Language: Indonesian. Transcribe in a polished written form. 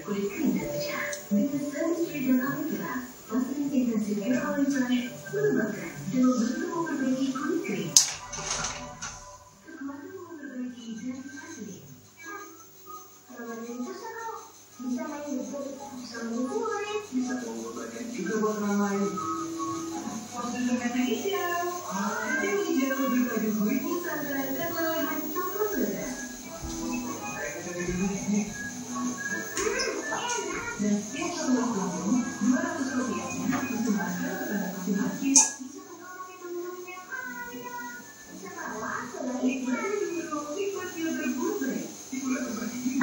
kulit kering dan pecah. Dengan chemistry dan aloe vera, Vaseline Intensive Hair Oil Brush mengembangkan dan membantu memperbaiki kulit kering. Kekuatan memperbaiki dari Vaseline. Kalau itu seru, bisa main betul, bisa mengukurin, bisa mengubahkan juga buat orang lain. Waktu dengan hijau, hijau berbaju kulit Nusantara dan lelehan coklat lezat. Dan setiap satu kamu, Rp200-nya dipersembahkan kepada masing-masing. Bisa mengalami teman-teman yang kaya. Bisa bawa nikmati ikut user bootleg. Di bulan berbagi ini,